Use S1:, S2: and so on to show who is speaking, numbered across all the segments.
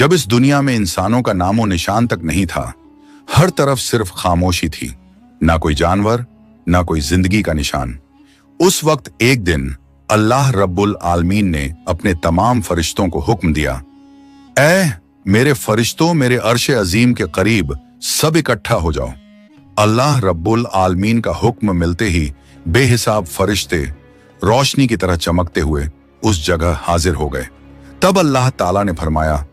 S1: जब इस दुनिया में इंसानों का नामो निशान तक नहीं था, हर तरफ सिर्फ खामोशी थी, ना कोई जानवर, ना कोई जिंदगी का निशान। उस वक्त एक दिन अल्लाह रब्बुल आलमीन ने अपने तमाम फरिश्तों को हुक्म दिया, ऐ मेरे फरिश्तों, मेरे अर्श अजीम के करीब सब इकट्ठा हो जाओ। अल्लाह रब्बुल आलमीन का हुक्म मिलते ही बेहिसाब फरिश्ते रोशनी की तरह चमकते हुए उस जगह हाजिर हो गए। तब अल्लाह ताला ने फरमाया,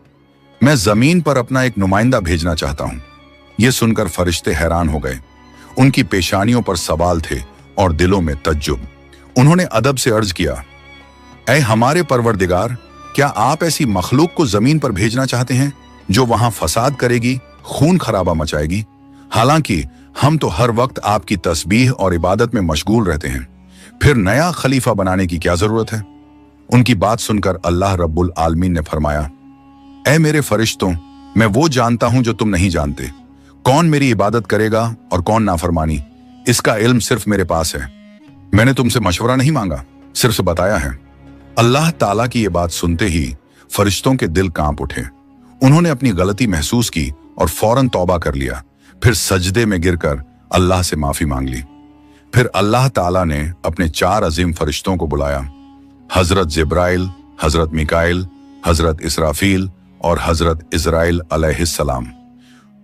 S1: मैं जमीन पर अपना एक नुमाइंदा भेजना चाहता हूं। यह सुनकर फरिश्ते हैरान हो गए। उनकी पेशानियों पर सवाल थे और दिलों में तज्जुब। उन्होंने अदब से अर्ज किया, ऐ हमारे परवरदिगार, क्या आप ऐसी मखलूक को जमीन पर भेजना चाहते हैं जो वहां फसाद करेगी, खून खराबा मचाएगी? हालांकि हम तो हर वक्त आपकी तस्बीह और इबादत में मशगूल रहते हैं, फिर नया खलीफा बनाने की क्या जरूरत है? उनकी बात सुनकर अल्लाह रब्बुल आलमीन ने फरमाया, ऐ मेरे फरिश्तों, मैं वो जानता हूं जो तुम नहीं जानते। कौन मेरी इबादत करेगा और कौन नाफरमानी, इसका इल्म सिर्फ मेरे पास है। मैंने तुमसे मशवरा नहीं मांगा, सिर्फ बताया है। अल्लाह ताला की ये बात सुनते ही फरिश्तों के दिल कांप उठे। उन्होंने अपनी गलती महसूस की और फौरन तौबा कर लिया। फिर सजदे में गिरकर अल्लाह से माफी मांग ली। फिर अल्लाह ताला ने अपने 4 अजीम फरिश्तों को बुलाया, हजरत जिब्राइल, हजरत मिकाइल, हजरत इसराफील और हजरत इजराइल अलैहिस्सलाम।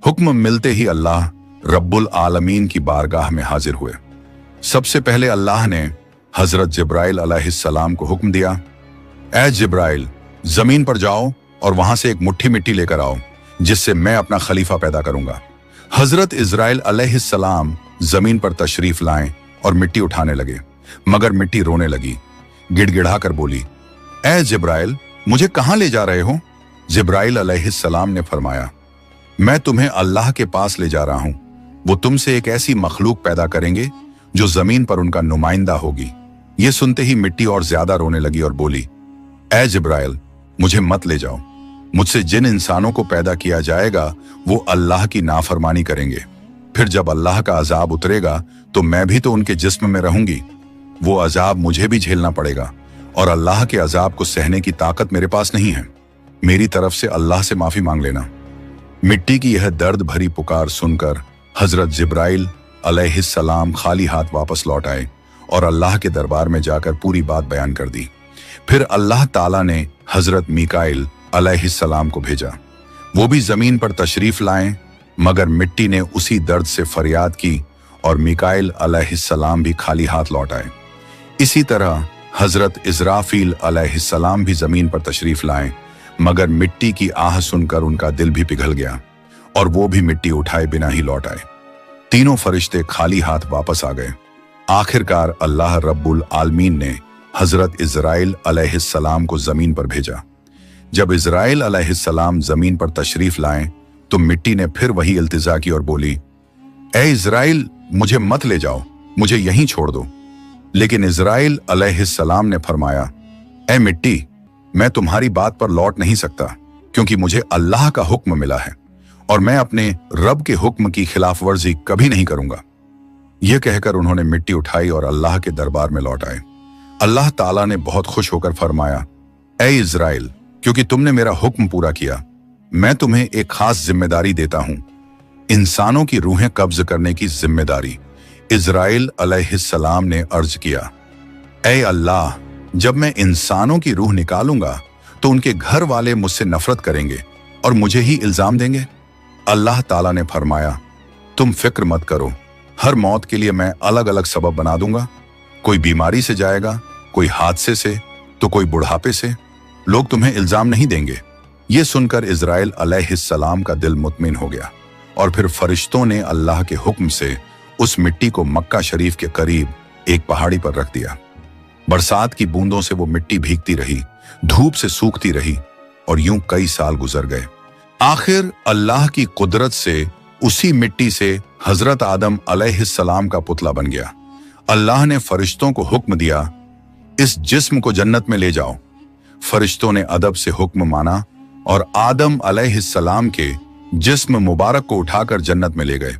S1: हुक्म मिलते ही अल्लाह रब्बुल आलमीन की बारगाह में हाजिर हुए। सबसे पहले अल्लाह ने हजरत जिब्राइल अलैहिस्सलाम को हुक्म दिया, ऐ जिब्राइल, जमीन पर जाओ और वहां से एक मुट्ठी मिट्टी लेकर आओ, जिससे मैं अपना खलीफा पैदा करूंगा। हजरत इजराइल अलैहिस्सलाम जमीन पर तशरीफ लाएं और मिट्टी उठाने लगे, मगर मिट्टी रोने लगी। गिड़गिड़ाकर बोली, ऐ जिब्राइल, मुझे कहां ले जा रहे हो? जिब्राइल अलैहिस्सलाम ने फरमाया, मैं तुम्हें अल्लाह के पास ले जा रहा हूं। वो तुमसे एक ऐसी मखलूक पैदा करेंगे जो जमीन पर उनका नुमाइंदा होगी। ये सुनते ही मिट्टी और ज्यादा रोने लगी और बोली, ऐ जिब्राइल, मुझे मत ले जाओ। मुझसे जिन इंसानों को पैदा किया जाएगा वो अल्लाह की नाफरमानी करेंगे। फिर जब अल्लाह का अजाब उतरेगा तो मैं भी तो उनके जिस्म में रहूंगी। वो अजाब मुझे भी झेलना पड़ेगा और अल्लाह के अजाब को सहने की ताकत मेरे पास नहीं है। मेरी तरफ से अल्लाह से माफी मांग लेना। मिट्टी की यह दर्द भरी पुकार सुनकर हजरत जिब्राइल अलैहिस्सलाम खाली हाथ वापस लौट आए और अल्लाह के दरबार में जाकर पूरी बात बयान कर दी। फिर अल्लाह ताला ने हजरत मिकाइल अलैहिस्सलाम को भेजा। वो भी जमीन पर तशरीफ लाएं, मगर मिट्टी ने उसी दर्द से फरियाद की और मिकाइल अलैहिस्सलाम भी खाली हाथ लौट आए। इसी तरह हजरत इजराफील अलैहिस्सलाम भी जमीन पर तशरीफ लाएं, मगर मिट्टी की आह सुनकर उनका दिल भी पिघल गया और वो भी मिट्टी उठाए बिना ही लौट आए। तीनों फरिश्ते खाली हाथ वापस आ गए। आखिरकार अल्लाह रब्बुल आलमीन ने हजरत इजराइल अलैहिस्सलाम को जमीन पर भेजा। जब इजराइल अलैहिस्सलाम जमीन पर तशरीफ लाएं तो मिट्टी ने फिर वही इल्तिजा की और बोली, ऐ इजराइल, मुझे मत ले जाओ, मुझे यहीं छोड़ दो। लेकिन इजराइल अलैहिस्सलाम ने फरमाया, ऐ मिट्टी, मैं तुम्हारी बात पर लौट नहीं सकता, क्योंकि मुझे अल्लाह का हुक्म मिला है और मैं अपने रब के हुक्म की खिलाफ वर्जी कभी नहीं करूंगा। यह कहकर उन्होंने मिट्टी उठाई और अल्लाह के दरबार में लौट आए। अल्लाह ताला ने बहुत खुश होकर फरमाया, ऐ इजराइल, क्योंकि तुमने मेरा हुक्म पूरा किया, मैं तुम्हें एक खास जिम्मेदारी देता हूं, इंसानों की रूहें कब्ज करने की जिम्मेदारी। इजराइल अलैहिस्सलाम ने अर्ज किया, ऐ अल्लाह, जब मैं इंसानों की रूह निकालूंगा तो उनके घर वाले मुझसे नफरत करेंगे और मुझे ही इल्जाम देंगे। अल्लाह ताला ने फरमाया, तुम फिक्र मत करो, हर मौत के लिए मैं अलग अलग सबब बना दूंगा। कोई बीमारी से जाएगा, कोई हादसे से, तो कोई बुढ़ापे से। लोग तुम्हें इल्जाम नहीं देंगे। ये सुनकर इजराइल अलैहिस्सलाम का दिल मुतमिन हो गया और फिर फरिश्तों ने अल्लाह के हुक्म से उस मिट्टी को मक्का शरीफ के करीब एक पहाड़ी पर रख दिया। बरसात की बूंदों से वो मिट्टी भीगती रही, धूप से सूखती रही और यूं कई साल गुजर गए। आखिर अल्लाह की कुदरत से उसी मिट्टी से हजरत आदम अलैहिस्सलाम का पुतला बन गया। अल्लाह ने फरिश्तों को हुक्म दिया, इस जिस्म को जन्नत में ले जाओ। फरिश्तों ने अदब से हुक्म माना और आदम अलैहिस्सलाम के जिस्म मुबारक को उठाकर जन्नत में ले गए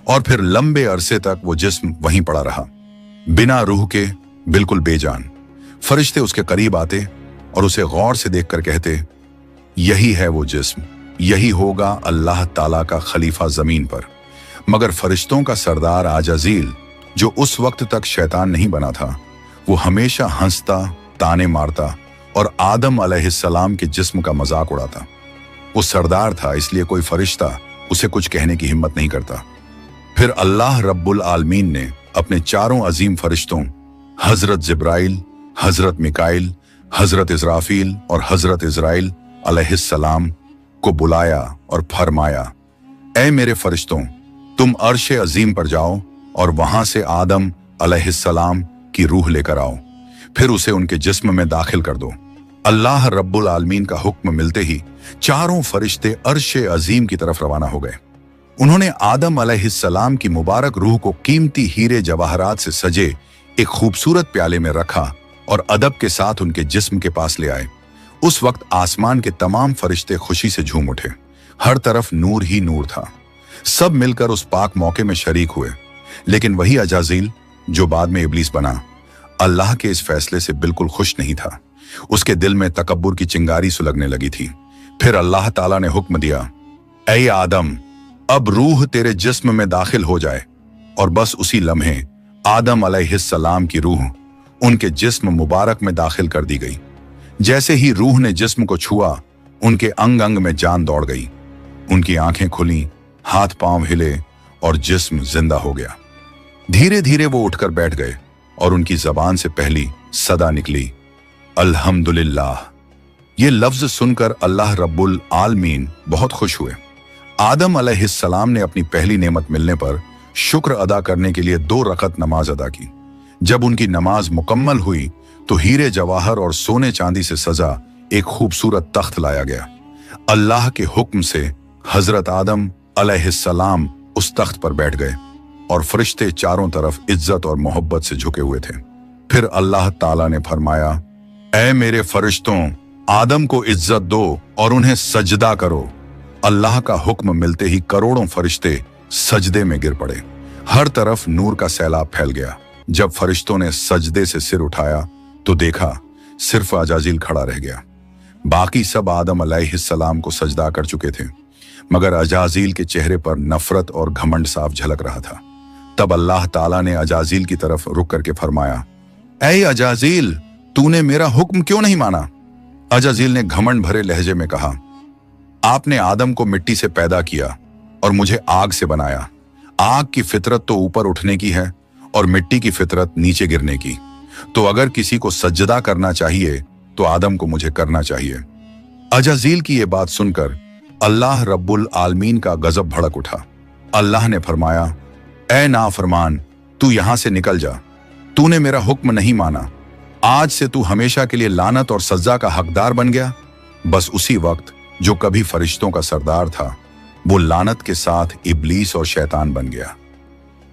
S1: और फिर लंबे अरसे तक वो जिस्म वहीं पड़ा रहा, बिना रूह के, बिल्कुल बेजान। फरिश्ते उसके करीब आते और उसे गौर से देखकर कहते, यही है वो जिस्म, यही होगा अल्लाह ताला का खलीफा जमीन पर। मगर फरिश्तों का सरदार आजाजील, जो उस वक्त तक शैतान नहीं बना था, वो हमेशा हंसता, ताने मारता और आदम अलैहिस्सलाम के जिस्म का मजाक उड़ाता। वो सरदार था, इसलिए कोई फरिश्ता उसे कुछ कहने की हिम्मत नहीं करता। फिर अल्लाह रब्बुल आलमीन ने अपने चारों अजीम फरिश्तों हजरत जिब्राइल, हजरत मिकाइल, हजरत इजराफील और हजरत इजराइल अलैहिस्सलाम को बुलाया और फरमाया, ऐ मेरे फरिश्तों, तुम अर्श अजीम पर जाओ और वहां से आदम अलैहिस्सलाम की रूह लेकर आओ, फिर उसे उनके जिस्म में दाखिल कर दो। अल्लाह रब्बुल आलमीन का हुक्म मिलते ही चारों फरिश्ते अर्श अजीम की तरफ रवाना हो गए। उन्होंने आदम अलैहिस्सलाम की मुबारक रूह को कीमती हीरे जवाहरात से सजे एक खूबसूरत प्याले में रखा और अदब के साथ उनके जिस्म के पास ले आए। उस वक्त आसमान के तमाम फरिश्ते खुशी से झूम उठे। हर तरफ नूर ही नूर था। सब मिलकर उस पाक मौके में शरीक हुए। लेकिन वही अजाजील, जो बाद में इब्लीस बना, अल्लाह के इस फैसले से बिल्कुल खुश नहीं था। उसके दिल में तकब्बुर की चिंगारी सुलगने लगी थी। फिर अल्लाह ताला ने हुक्म दिया, ऐ आदम, अब रूह तेरे जिस्म में दाखिल हो जाए। और बस उसी लम्हे आदम अलैहिस्सलाम की रूह उनके जिस्म मुबारक में दाखिल कर दी गई। जैसे ही रूह ने जिस्म को छुआ, उनके अंग अंग में जान दौड़ गई। उनकी आंखें खुली, हाथ पांव हिले और जिस्म जिंदा हो गया। धीरे धीरे वो उठकर बैठ गए और उनकी जबान से पहली सदा निकली, अल्हम्दुलिल्लाह। ये लफ्ज सुनकर अल्लाह रब्बुल आलमीन बहुत खुश हुए। आदम अलैहिस्सलाम ने अपनी पहली नेमत मिलने पर शुक्र अदा करने के लिए 2 रकत नमाज अदा की। जब उनकी नमाज मुकम्मल हुई तो हीरे जवाहर और सोने चांदी से सजा एक खूबसूरत तख्त लाया गया। अल्लाह के हुक्म से हजरत आदम अलैहिस्सलाम उस तख्त पर बैठ गए और फरिश्ते चारों तरफ इज्जत और मोहब्बत से झुके हुए थे। फिर अल्लाह ताला ने फरमाया, ऐ मेरे फरिश्तों, आदम को इज्जत दो और उन्हें सजदा करो। अल्लाह का हुक्म मिलते ही करोड़ों फरिश्ते सजदे में गिर पड़े। हर तरफ नूर का सैलाब फैल गया। जब फरिश्तों ने सजदे से सिर उठाया तो देखा सिर्फ अजाजील खड़ा रह गया। बाकी सब आदम अलैहिस्सलाम को सजदा कर चुके थे, मगर अजाजील के चेहरे पर नफरत और घमंड साफ झलक रहा था। तब अल्लाह ताला ने अजाजील की तरफ रुक करके फरमाया, ऐ अजाजील, तूने मेरा हुक्म क्यों नहीं माना? अजाजील ने घमंड भरे लहजे में कहा, आपने आदम को मिट्टी से पैदा किया और मुझे आग से बनाया। आग की फितरत तो ऊपर उठने की है और मिट्टी की फितरत नीचे गिरने की। तो अगर किसी को सजदा करना चाहिए तो आदम को मुझे करना चाहिए। अजाजील की यह बात सुनकर अल्लाह रब्बुल आलमीन का गजब भड़क उठा। अल्लाह ने फरमाया, ऐ नाफरमान, तू यहां से निकल जा। तूने मेरा हुक्म नहीं माना। आज से तू हमेशा के लिए लानत और सजा का हकदार बन गया। बस उसी वक्त जो कभी फरिश्तों का सरदार था, वो लानत के साथ इब्लीस और शैतान बन गया।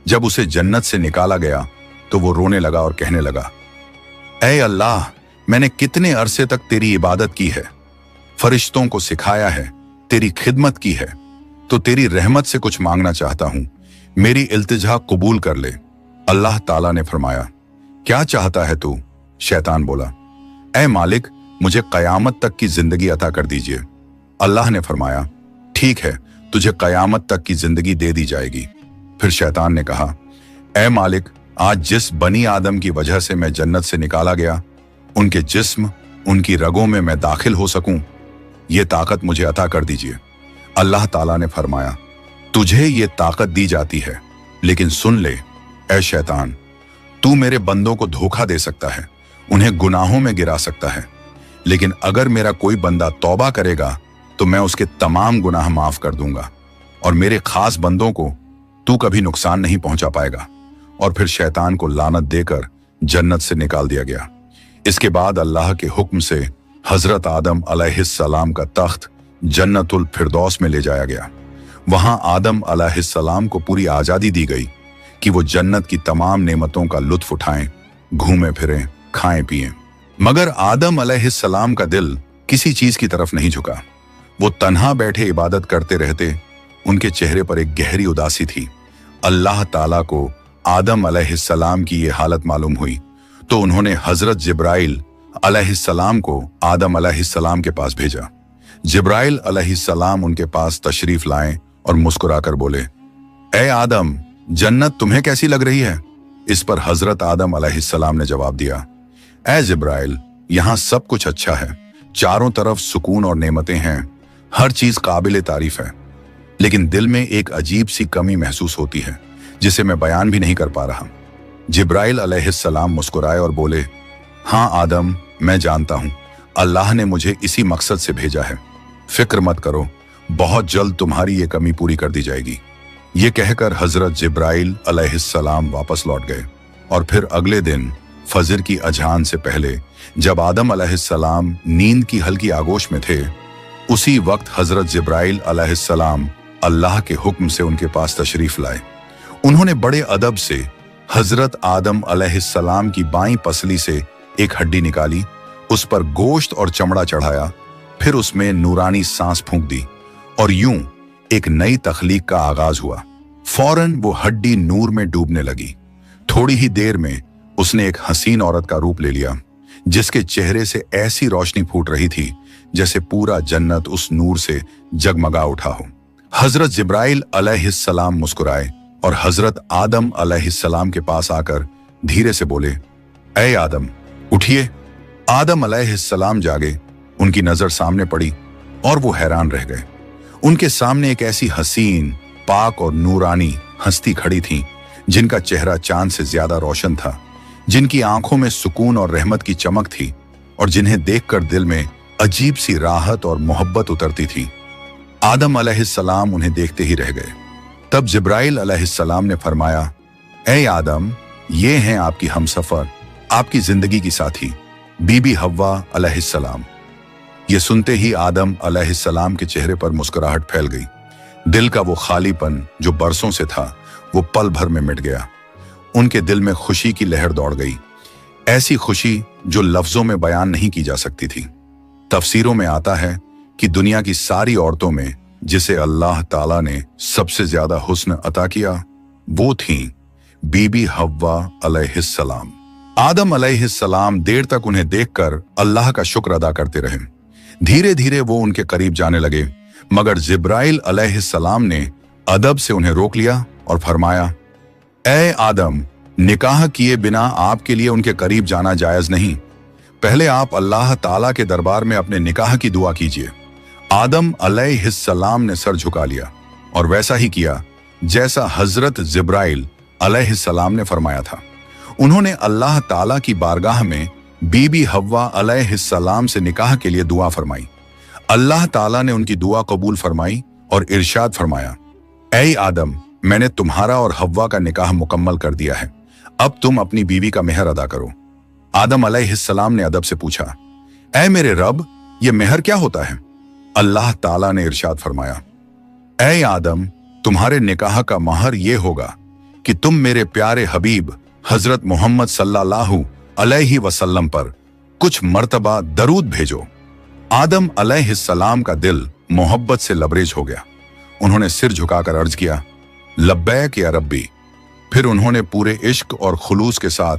S1: जब उसे जन्नत से निकाला गया तो वो रोने लगा और कहने लगा, ऐ अल्लाह, मैंने कितने अरसे तक तेरी इबादत की है, फरिश्तों को सिखाया है, तेरी खिदमत की है, तो तेरी रहमत से कुछ मांगना चाहता हूं। मेरी इल्तिजा कबूल कर ले। अल्लाह ताला ने फरमाया, क्या चाहता है तू? शैतान बोला, ऐ मालिक, मुझे कयामत तक की जिंदगी अता कर दीजिए। अल्लाह ने फरमाया, ठीक है, तुझे कयामत तक की जिंदगी दे दी जाएगी। फिर शैतान ने कहा, ऐ मालिक, आज जिस बनी आदम की वजह से मैं जन्नत से निकाला गया, उनके जिस्म, उनकी रगों में मैं दाखिल हो सकूं, ये ताकत मुझे अता कर दीजिए। अल्लाह ताला ने फरमाया, तुझे ये ताकत दी जाती है, लेकिन सुन ले ऐ शैतान, तू मेरे बंदों को धोखा दे सकता है, उन्हें गुनाहों में गिरा सकता है, लेकिन अगर मेरा कोई बंदा तौबा करेगा तो मैं उसके तमाम गुनाह माफ कर दूंगा और मेरे खास बंदों को तू कभी नुकसान नहीं पहुंचा पाएगा। और फिर शैतान को लानत देकर जन्नत से निकाल दिया गया। इसके बाद अल्लाह के हुक्म से हजरत आदम अलैहिस्सलाम का तख्त जन्नतुल फिरदौस में ले जाया गया। वहां आदम अलैहिस्सलाम को पूरी आजादी दी गई कि वो जन्नत की तमाम नेमतों का लुत्फ उठाएं, घूमें फिरें, खाएं पिएं। मगर आदम अलैहिस्सलाम का दिल किसी चीज की तरफ नहीं झुका। वो तन्हा बैठे इबादत करते रहते। उनके चेहरे पर एक गहरी उदासी थी। अल्लाह ताला को आदम अलैहिस्सलाम की ये हालत मालूम हुई तो उन्होंने हजरत जिब्राइल अलैहिस्सलाम को आदम अलैहिस्सलाम के पास भेजा। जिब्राइल अलैहिस्सलाम उनके पास तशरीफ लाए और मुस्कुराकर बोले, ए आदम, जन्नत तुम्हें कैसी लग रही है? इस पर हजरत आदम अलैहिस्सलाम ने जवाब दिया, ए जिब्राइल, यहाँ सब कुछ अच्छा है, चारों तरफ सुकून और नेमतें हैं, हर चीज काबिल तारीफ है, लेकिन दिल में एक अजीब सी कमी महसूस होती है जिसे मैं बयान भी नहीं कर पा रहा। जिब्राइल अलैहिस्सलाम मुस्कुराए और बोले, हाँ आदम, मैं जानता हूं, अल्लाह ने मुझे इसी मकसद से भेजा है, फिक्र मत करो, बहुत जल्द तुम्हारी ये कमी पूरी कर दी जाएगी। ये कहकर हजरत जिब्राइल अलैहिस्सलाम वापस लौट गए और फिर अगले दिन फजर की अजान से पहले जब आदम अलैहिस्सलाम नींद की हल्की आगोश में थे, उसी वक्त हजरत जिब्राइल अलैहिस्सलाम अल्लाह के हुक्म से उनके पास तशरीफ लाए। उन्होंने बड़े अदब से हजरत आदम अलैहिस्सलाम की बाईं पसली से एक हड्डी निकाली, उस पर गोश्त और चमड़ा चढ़ाया, फिर उसमें नूरानी सांस फूंक दी और यूं एक नई तख्लीक का आगाज हुआ। फौरन वो हड्डी नूर में डूबने लगी। थोड़ी ही देर में उसने एक हसीन औरत का रूप ले लिया, जिसके चेहरे से ऐसी रोशनी फूट रही थी जैसे पूरा जन्नत उस नूर से जगमगा उठा हो। हजरत जिब्राइल अलैहिस्सलाम मुस्कुराए और हजरत आदम अलैहिस्सलाम के पास आकर धीरे से बोले, ए आदम, उठिए। आदम अलैहिस्सलाम जागे, उनकी नजर सामने पड़ी और वो हैरान रह गए। उनके सामने एक ऐसी हसीन, पाक और नूरानी हस्ती खड़ी थी जिनका चेहरा चांद से ज्यादा रोशन था, जिनकी आंखों में सुकून और रहमत की चमक थी और जिन्हें देखकर दिल में अजीब सी राहत और मोहब्बत उतरती थी। आदम अलैहिस्सलाम उन्हें देखते ही रह गए। तब जिब्राइल अलैहिस्सलाम ने फरमाया, ए आदम, ये हैं आपकी हमसफर, आपकी जिंदगी की साथी, बीबी हव्वा अलैहिस्सलाम। ये सुनते ही आदम अलैहिस्सलाम के चेहरे पर मुस्कुराहट फैल गई। दिल का वो खालीपन जो बरसों से था, वो पल भर में मिट गया। उनके दिल में खुशी की लहर दौड़ गई, ऐसी खुशी जो लफ्जों में बयान नहीं की जा सकती थी। तफसीरों में आता है कि दुनिया की सारी औरतों में जिसे अल्लाह ताला ने सबसे ज्यादा हुस्न अता किया, वो थी बीबी हव्वा अलैहिस्सलाम। आदम अलैहिस्सलाम देर तक उन्हें देखकर अल्लाह का शुक्र अदा करते रहे। धीरे धीरे वो उनके करीब जाने लगे, मगर जिब्राइल अलैहिस्सलाम ने अदब से उन्हें रोक लिया और फरमाया, ए आदम, निकाह किए बिना आपके लिए उनके करीब जाना जायज नहीं। पहले आप अल्लाह ताला के दरबार में अपने निकाह की दुआ कीजिए। आदम अलैहिस्सलाम ने सर झुका लिया और वैसा ही किया जैसा हजरत जिब्राइल अलैहिस्सलाम ने फरमाया था। उन्होंने अल्लाह ताला की बारगाह में बीबी हव्वा अलैहिस्सलाम से निकाह के लिए दुआ फरमाई। अल्लाह ताला ने उनकी दुआ कबूल फरमाई और इरशाद फरमाया, ऐ आदम, मैंने तुम्हारा और हव्वा का निकाह मुकम्मल कर दिया है, अब तुम अपनी बीवी का मेहर अदा करो। आदम अलैहिस्सलाम ने अदब से पूछा, ऐ मेरे रब, ये मेहर क्या होता है? अल्लाह ताला ने इरशाद फरमाया, ऐ आदम, तुम्हारे निकाह का महर ये होगा कि तुम मेरे प्यारे हबीब हजरत मोहम्मद सल्लल्लाहु अलैहि वसल्लम पर कुछ मर्तबा दरूद भेजो। आदम अलैहिस्सलाम का दिल मोहब्बत से लबरेज हो गया। उन्होंने सिर झुकाकर अर्ज किया, लब्बैक या रब्बी। फिर उन्होंने पूरे इश्क और खुलूस के साथ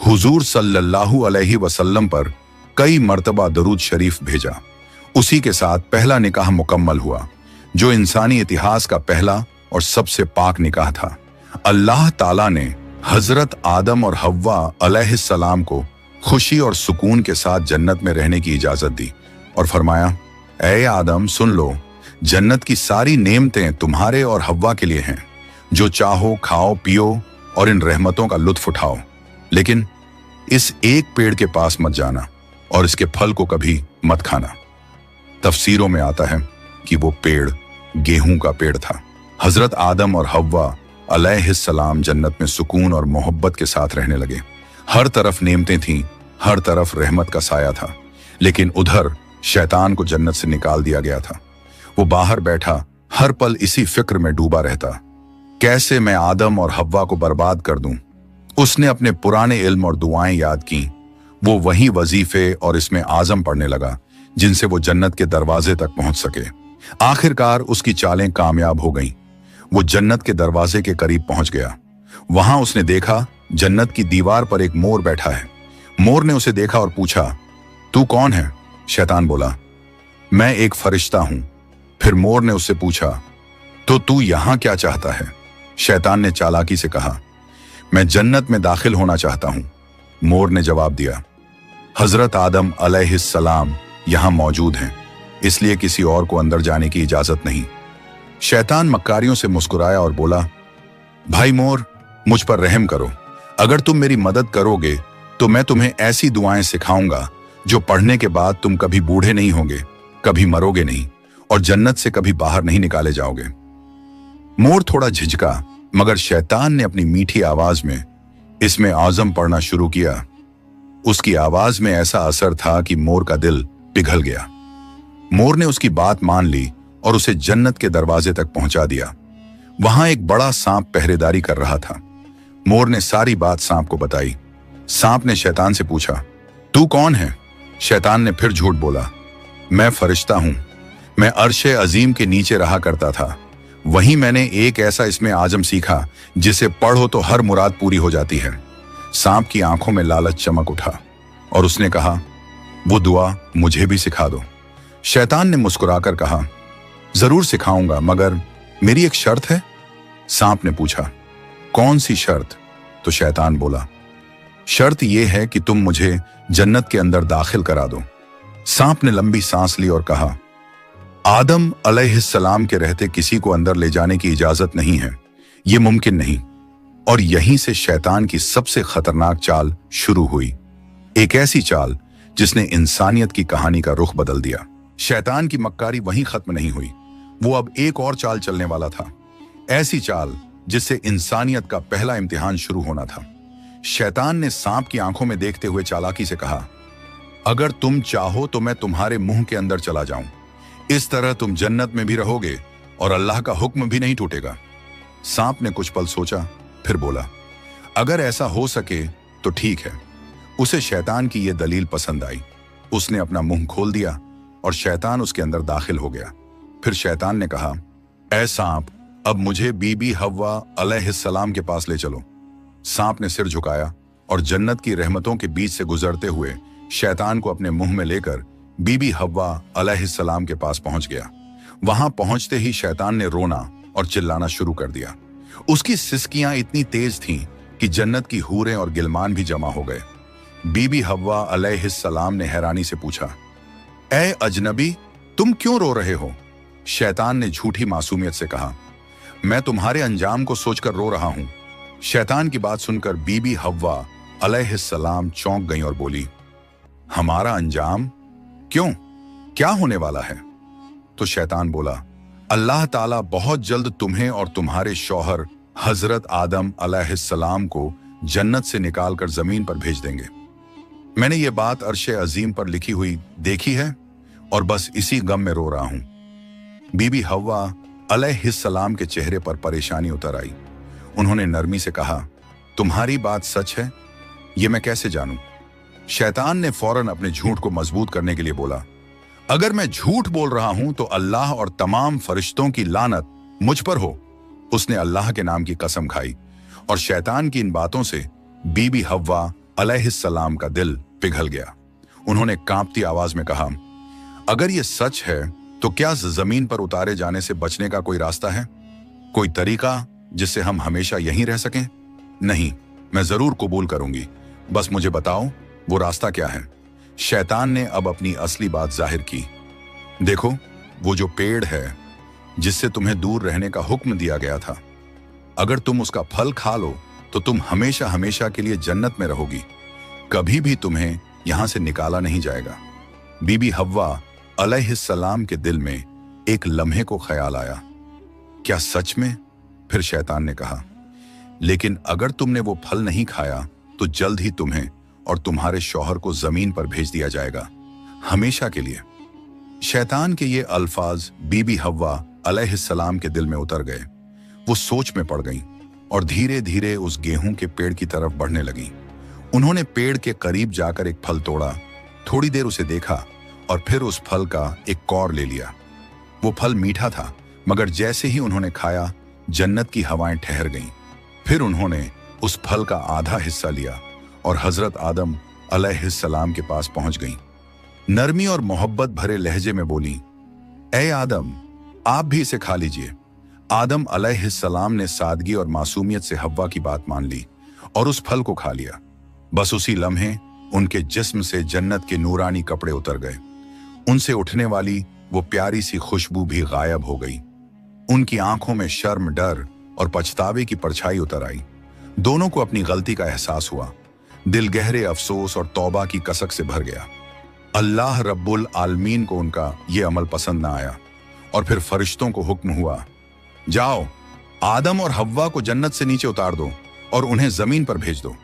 S1: हुजूर सल्लल्लाहु अलैहि वसल्लम पर कई मर्तबा दरूद शरीफ भेजा। उसी के साथ पहला निकाह मुकम्मल हुआ, जो इंसानी इतिहास का पहला और सबसे पाक निकाह था। अल्लाह ताला ने हजरत आदम और हव्वा अलैहिस्सलाम को खुशी और सुकून के साथ जन्नत में रहने की इजाजत दी और फरमाया, ऐ आदम, सुन लो, जन्नत की सारी नेमतें तुम्हारे और हव्वा के लिए हैं। जो चाहो खाओ पियो और इन रहमतों का लुत्फ उठाओ, लेकिन इस एक पेड़ के पास मत जाना और इसके फल को कभी मत खाना। तफसीरों में आता है कि वो पेड़ गेहूं का पेड़ था। हजरत आदम और हव्वा अलैहिस्सलाम जन्नत में सुकून और मोहब्बत के साथ रहने लगे। हर तरफ नेमतें थीं, हर तरफ रहमत का साया था, लेकिन उधर शैतान को जन्नत से निकाल दिया गया था। वो बाहर बैठा हर पल इसी फिक्र में डूबा रहता, कैसे मैं आदम और हव्वा को बर्बाद कर दूं। उसने अपने पुराने इल्म और दुआएं याद की। वो वही वजीफे और इसमें आजम पढ़ने लगा जिनसे वो जन्नत के दरवाजे तक पहुंच सके। आखिरकार उसकी चालें कामयाब हो गईं। वो जन्नत के दरवाजे के करीब पहुंच गया। वहां उसने देखा जन्नत की दीवार पर एक मोर बैठा है। मोर ने उसे देखा और पूछा, तू कौन है? शैतान बोला, मैं एक फरिश्ता हूं। फिर मोर ने उससे पूछा, तो तू यहां क्या चाहता है? शैतान ने चालाकी से कहा, मैं जन्नत में दाखिल होना चाहता हूं। मोर ने जवाब दिया, हजरत आदम अलैहिस्सलाम यहां मौजूद हैं, इसलिए किसी और को अंदर जाने की इजाजत नहीं। शैतान मक्कारियों से मुस्कुराया और बोला, भाई मोर, मुझ पर रहम करो। अगर तुम मेरी मदद करोगे तो मैं तुम्हें ऐसी दुआएं सिखाऊंगा जो पढ़ने के बाद तुम कभी बूढ़े नहीं होगे, कभी मरोगे नहीं और जन्नत से कभी बाहर नहीं निकाले जाओगे। मोर थोड़ा झिझका, मगर शैतान ने अपनी मीठी आवाज में इसमें आज़म पढ़ना शुरू किया। उसकी आवाज में ऐसा असर था कि मोर का दिल पिघल गया। मोर ने उसकी बात मान ली और उसे जन्नत के दरवाजे तक पहुंचा दिया। वहां एक बड़ा सांप पहरेदारी कर रहा था। मोर ने सारी बात सांप को बताई। सांप ने शैतान से पूछा, तू कौन है? शैतान ने फिर झूठ बोला, मैं फरिश्ता हूं। मैं अर्शे अजीम के नीचे रहा करता था। वहीं मैंने एक ऐसा इसमें आजम सीखा जिसे पढ़ो तो हर मुराद पूरी हो जाती है। सांप की आंखों में लालच चमक उठा और उसने कहा, वो दुआ मुझे भी सिखा दो। शैतान ने मुस्कुराकर कहा, जरूर सिखाऊंगा, मगर मेरी एक शर्त है। सांप ने पूछा, कौन सी शर्त? तो शैतान बोला, शर्त यह है कि तुम मुझे जन्नत के अंदर दाखिल करा दो। सांप ने लंबी सांस ली और कहा, आदम अलैहिस्सलाम के रहते किसी को अंदर ले जाने की इजाजत नहीं है, यह मुमकिन नहीं। और यहीं से शैतान की सबसे खतरनाक चाल शुरू हुई, एक ऐसी चाल जिसने इंसानियत की कहानी का रुख बदल दिया। शैतान की मक्कारी वहीं खत्म नहीं हुई, वो अब एक और चाल चलने वाला था, ऐसी चाल जिससे इंसानियत का पहला इम्तिहान शुरू होना था। शैतान ने सांप की आंखों में देखते हुए चालाकी से कहा, अगर तुम चाहो तो मैं तुम्हारे मुंह के अंदर चला जाऊं, इस तरह तुम जन्नत में भी रहोगे और अल्लाह का हुक्म भी नहीं टूटेगा। सांप ने कुछ पल सोचा, फिर बोला, अगर ऐसा हो सके तो ठीक है। उसे शैतान की यह दलील पसंद आई। उसने अपना मुंह खोल दिया और शैतान उसके अंदर दाखिल हो गया। फिर शैतान ने कहा, ऐ सांप, अब मुझे बीबी हव्वा अलैहिस्सलाम के पास ले चलो। सांप ने सिर झुकाया और जन्नत की रहमतों के बीच से गुजरते हुए शैतान को अपने मुंह में लेकर बीबी हव्वा अलैहिस्सलाम के पास पहुंच गया। वहां पहुंचते ही शैतान ने रोना और चिल्लाना शुरू कर दिया। उसकी सिसकियां इतनी तेज थीं कि जन्नत की हूरें और गिलमान भी जमा हो गए। बीबी हव्वा अलैहिस्सलाम ने हैरानी से पूछा, ऐ अजनबी, तुम क्यों रो रहे हो? शैतान ने झूठी मासूमियत से कहा, मैं तुम्हारे अंजाम को सोचकर रो रहा हूं। शैतान की बात सुनकर बीबी हव्वा अलैहिस्सलाम चौंक गईं और बोली, हमारा अंजाम? क्यों, क्या होने वाला है? तो शैतान बोला, अल्लाह ताला बहुत जल्द तुम्हें और तुम्हारे शौहर हजरत आदम अलैहिस्सलाम को जन्नत से निकालकर जमीन पर भेज देंगे। मैंने ये बात अर्शे अजीम पर लिखी हुई देखी है और बस इसी गम में रो रहा हूं। बीबी हव्वा अलैहिस्सलाम के चेहरे पर परेशानी उतर आई। उन्होंने नरमी से कहा, तुम्हारी बात सच है? ये मैं कैसे जानूं? शैतान ने फौरन अपने झूठ को मजबूत करने के लिए बोला, अगर मैं झूठ बोल रहा हूं तो अल्लाह और तमाम फरिश्तों की लानत मुझ पर हो। उसने अल्लाह के नाम की कसम खाई और शैतान की इन बातों से बीबी हव्वा अलैहिस्सलाम का दिल पिघल गया। उन्होंने कांपती आवाज में कहा, अगर ये सच है तो क्या जमीन पर उतारे जाने से बचने का कोई रास्ता है? कोई तरीका जिससे हम हमेशा यहीं रह सकें? नहीं, मैं जरूर कबूल करूंगी, बस मुझे बताओ वो रास्ता क्या है। शैतान ने अब अपनी असली बात जाहिर की। देखो, वो जो पेड़ है जिससे तुम्हें दूर रहने का हुक्म दिया गया था, अगर तुम उसका फल खा लो तो तुम हमेशा हमेशा के लिए जन्नत में रहोगी, कभी भी तुम्हें यहां से निकाला नहीं जाएगा। बीबी हव्वा अलैहिस्सलाम के दिल में एक लम्हे को ख्याल आया, क्या सच में? फिर शैतान ने कहा, लेकिन अगर तुमने वो फल नहीं खाया तो जल्द ही तुम्हें और तुम्हारे शौहर को जमीन पर भेज दिया जाएगा, हमेशा के लिए। शैतान के ये अल्फाज बीबी हव्वा अलैहिस्सलाम के दिल में उतर गए। वो सोच में पड़ गईं और धीरे धीरे उस गेहूं के पेड़ की तरफ बढ़ने लगीं। उन्होंने पेड़ के करीब जाकर एक फल तोड़ा, थोड़ी देर उसे देखा और फिर उस फल का एक कौर ले लिया। वो फल मीठा था, मगर जैसे ही उन्होंने खाया जन्नत की हवाएं ठहर गईं। फिर उन्होंने उस फल का आधा हिस्सा लिया और हजरत आदम अलैहिस्सलाम के पास पहुंच गईं। नरमी और मोहब्बत भरे लहजे में बोली, ए आदम, आप भी इसे खा लीजिए। आदम अलैहिस्सलाम ने सादगी और मासूमियत से हव्वा की बात मान ली और उस फल को खा लिया। बस उसी लम्हे उनके जिस्म से जन्नत के नूरानी कपड़े उतर गए। उनसे उठने वाली वो प्यारी सी खुशबू भी गायब हो गई। उनकी आंखों में शर्म, डर और पछतावे की परछाई उतर आई। दोनों को अपनी गलती का एहसास हुआ। दिल गहरे अफसोस और तौबा की कसक से भर गया। अल्लाह रब्बुल आलमीन को उनका ये अमल पसंद ना आया और फिर फरिश्तों को हुक्म हुआ, जाओ, आदम और हव्वा को जन्नत से नीचे उतार दो और उन्हें जमीन पर भेज दो।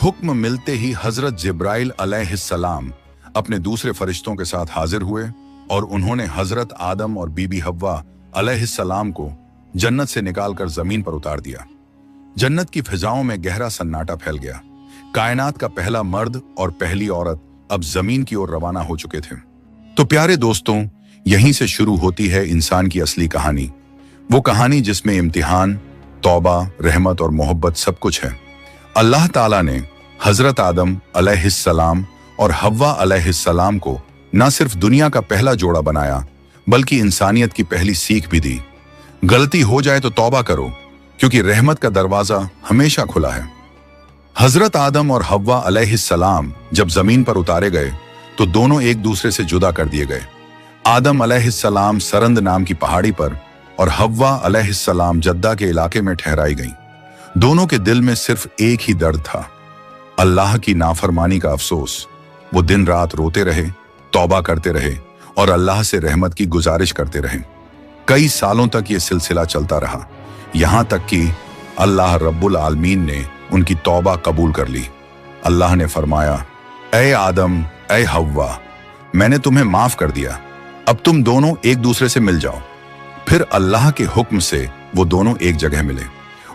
S1: हुक्म मिलते ही हजरत जिब्राइल अलैहिस्सलाम अपने दूसरे फरिश्तों के साथ हाजिर हुए और उन्होंने हजरत आदम और बीबी हव्वा अलैहिस्सलाम को जन्नत से निकालकर जमीन पर उतार दिया। जन्नत की फिजाओं में गहरा सन्नाटा फैल गया। कायनात का पहला मर्द और पहली औरत अब जमीन की ओर रवाना हो चुके थे। तो प्यारे दोस्तों, यहीं से शुरू होती है इंसान की असली कहानी। वो कहानी जिसमें इम्तिहान, तौबा, रहमत और मोहब्बत सब कुछ है। अल्लाह ताला ने हजरत आदम अलैहिस्सलाम और हव्वा अलैहिस्सलाम को न सिर्फ दुनिया का पहला जोड़ा बनाया, बल्कि इंसानियत की पहली सीख भी दी। गलती हो जाए तो तौबा करो, क्योंकि रहमत का दरवाजा हमेशा खुला है। हजरत आदम और हव्वा अलैहिस्सलाम जब जमीन पर उतारे गए तो दोनों एक दूसरे से जुदा कर दिए गए। आदम अलैहिस्सलाम सरंद नाम की पहाड़ी पर और हव्वा अलैहिस्सलाम जद्दा के इलाके में ठहराई गईं। दोनों के दिल में सिर्फ एक ही दर्द था, अल्लाह की नाफरमानी का अफसोस। वो दिन रात रोते रहे, तौबा करते रहे और अल्लाह से रहमत की गुजारिश करते रहे। कई सालों तक ये सिलसिला चलता रहा, यहां तक कि अल्लाह रब्बुल आलमीन ने उनकी तौबा कबूल कर ली। अल्लाह ने फरमाया, ए आदम, ए हव्वा, मैंने तुम्हें माफ कर दिया, अब तुम दोनों एक दूसरे से मिल जाओ। फिर अल्लाह के हुक्म से वो दोनों एक जगह मिले।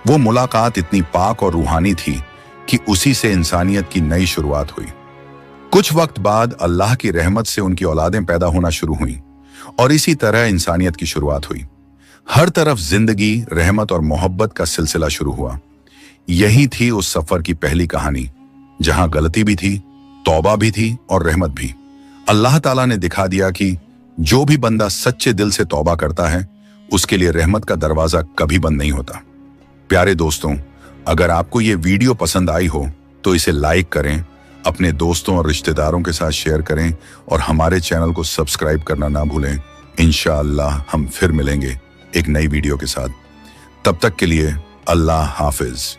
S1: वो मुलाकात इतनी पाक और रूहानी थी कि उसी से इंसानियत की नई शुरुआत हुई। कुछ वक्त बाद अल्लाह की रहमत से उनकी औलादें पैदा होना शुरू हुईं और इसी तरह इंसानियत की शुरुआत हुई। हर तरफ जिंदगी, रहमत और मोहब्बत का सिलसिला शुरू हुआ। यही थी उस सफर की पहली कहानी, जहां गलती भी थी, तौबा भी थी और रहमत भी। अल्लाह ताला ने दिखा दिया कि जो भी बंदा सच्चे दिल से तौबा करता है, उसके लिए रहमत का दरवाजा कभी बंद नहीं होता। प्यारे दोस्तों, अगर आपको ये वीडियो पसंद आई हो तो इसे लाइक करें, अपने दोस्तों और रिश्तेदारों के साथ शेयर करें और हमारे चैनल को सब्सक्राइब करना ना भूलें। इंशाअल्लाह हम फिर मिलेंगे एक नई वीडियो के साथ। तब तक के लिए अल्लाह हाफिज।